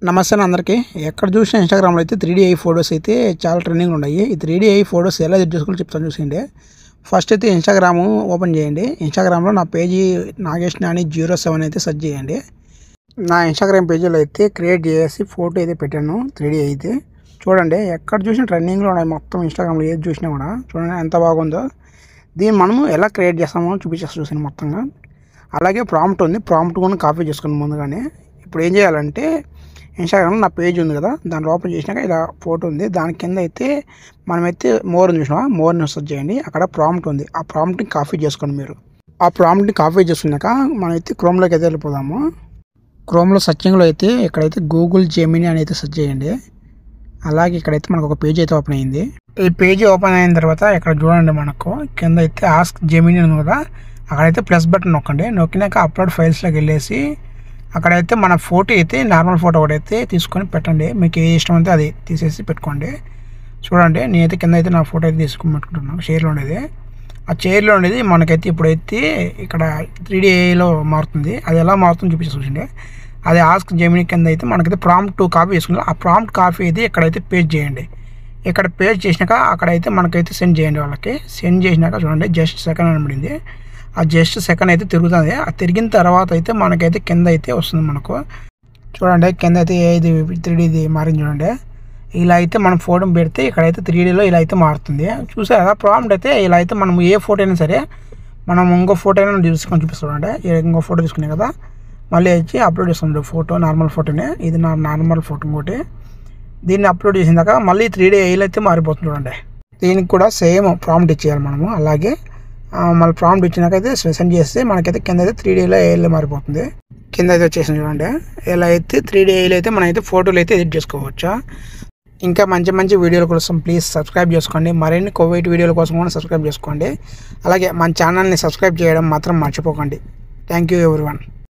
నమస్తే అందరికీ. ఎక్కడ చూసినా ఇన్స్టాగ్రామ్లో అయితే 3D AI ఫొటోస్ అయితే చాలా ట్రెండింగ్లో ఉన్నాయి. ఈ 3D AI ఫొటోస్ ఎలా ఎడిట్ చేసుకోవాలో చెప్తాను చూసేయండి. ఫస్ట్ అయితే ఇన్స్టాగ్రామ్ ఓపెన్ చేయండి. ఇన్స్టాగ్రామ్లో నా పేజీ నాగేష్ నాని 07 అయితే సెర్చ్ చేయండి. నా ఇన్స్టాగ్రామ్ పేజీలో అయితే క్రియేట్ చేసి ఫోటో అయితే పెట్టాను 3D అయితే. చూడండి, ఎక్కడ చూసినా ట్రెండింగ్లో ఉన్నాయి. మొత్తం ఇన్స్టాగ్రామ్లో ఏది చూసినా కూడా చూడండి ఎంత బాగుందో. దీన్ని మనము ఎలా క్రియేట్ చేస్తామో చూపించేసి చూసాను మొత్తంగా. అలాగే ప్రాంప్ట్ ఉంది, ప్రాంప్ట్ కూడా కాపీ చేసుకుని ముందుగానే. ఇప్పుడు ఏం చేయాలంటే ఇన్స్టాగ్రామ్లో నా పేజ్ ఉంది కదా, దాన్ని ఓపెన్ చేసినాక ఇలా ఫోటో ఉంది. దాని కింద అయితే మనమైతే మోర్ చూసినా మోర్ని సెర్చ్ చేయండి. అక్కడ ప్రాంప్ట్ ఉంది, ఆ ప్రాంప్ట్ని కాపీ చేసుకోండి మీరు. ఆ ప్రాంప్ట్ని కాపీ చేసుకున్నాక మనమైతే క్రోమ్లోకి అయితే వెళ్ళిపోదాము. క్రోమ్లో సెర్చింగ్లో అయితే ఇక్కడైతే గూగుల్ జెమినీ అని అయితే సెర్చ్ చేయండి. అలాగే ఇక్కడైతే మనకు ఒక పేజ్ అయితే ఓపెన్ అయింది. ఈ పేజీ ఓపెన్ అయిన తర్వాత ఇక్కడ చూడండి, మనకు కింద అయితే ఆస్క్ జెమినీ ఉంది కదా, అక్కడైతే ప్లస్ బటన్ నొక్కండి. నొక్కినాక అప్లోడ్ ఫైల్స్లోకి వెళ్ళేసి అక్కడైతే మన ఫోటో అయితే నార్మల్ ఫోటో ఒకటైతే తీసుకొని పెట్టండి. మీకు ఏ ఇష్టం అయితే అది తీసేసి పెట్టుకోండి. చూడండి, నేనైతే కింద అయితే నా ఫోటో అయితే తీసుకొని పెట్టుకుంటున్నాను. చైర్లో ఉండేది, ఆ చైర్లో ఉండేది మనకైతే ఇప్పుడైతే ఇక్కడ 3D AIలో మారుతుంది. అది ఎలా మారుతుందో చూపించి చూసిండే. అది ఆస్క్ జెమినీ కింద అయితే మనకైతే ప్రాంప్ట్ కాపీ చేసుకుంటాం. ఆ ప్రాంప్ట్ కాపీ అయితే ఇక్కడైతే పేస్ట్ చేయండి. ఇక్కడ పేస్ట్ చేసినాక అక్కడైతే మనకైతే సెండ్ చేయండి. వాళ్ళకి సెండ్ చేసినాక చూడండి, జస్ట్ సెకండ్ అనబడింది. ఆ జస్ట్ సెకండ్ అయితే తిరుగుతుంది. ఆ తిరిగిన తర్వాత అయితే మనకైతే కింద అయితే వస్తుంది. మనకు చూడండి, కింద అయితే ఇది 3Dది మారింది. చూడండి, ఇలా అయితే మనం ఫోటో పెడితే ఇక్కడైతే 3Dలో ఇలా అయితే మారుతుంది. చూసారా, ప్రాంప్ట్ అయితే ఇలా అయితే మనం ఏ ఫోటో అయినా సరే మనం ఇంకో ఫోటో అయినా తీసుకొని చూపిస్తామండి. ఇంకో ఫోటో తీసుకున్నాం కదా, మళ్ళీ వచ్చి అప్లోడ్ చేస్తుంది ఫోటో, నార్మల్ ఫోటోనే. ఇది నా నార్మల్ ఫోటో ఇంకోటి. దీన్ని అప్లోడ్ చేసినాక మళ్ళీ 3D AIలో అయితే మారిపోతుంది. చూడండి, దీనికి కూడా సేమ్ ప్రాంప్ట్ ఇచ్చేయాలి మనము. అలాగే మళ్ళీ ప్రాంప్ట్ ఇచ్చినాక అయితే సెండ్ చేస్తే మనకైతే కింద అయితే 3Dలో AIలో మారిపోతుంది. కింద అయితే వచ్చేసింది చూడండి. ఇలా అయితే 3D AIలో అయితే మనమైతే ఫోటోలు అయితే ఎడిట్ చేసుకోవచ్చు. ఇంకా మంచి మంచి వీడియోల కోసం ప్లీజ్ సబ్స్క్రైబ్ చేసుకోండి. మరిన్ని కోవిడ్ వీడియోల కోసం కూడా సబ్స్క్రైబ్ చేసుకోండి. అలాగే మన ఛానల్ని సబ్స్క్రైబ్ చేయడం మాత్రం మర్చిపోకండి. Thank you everyone.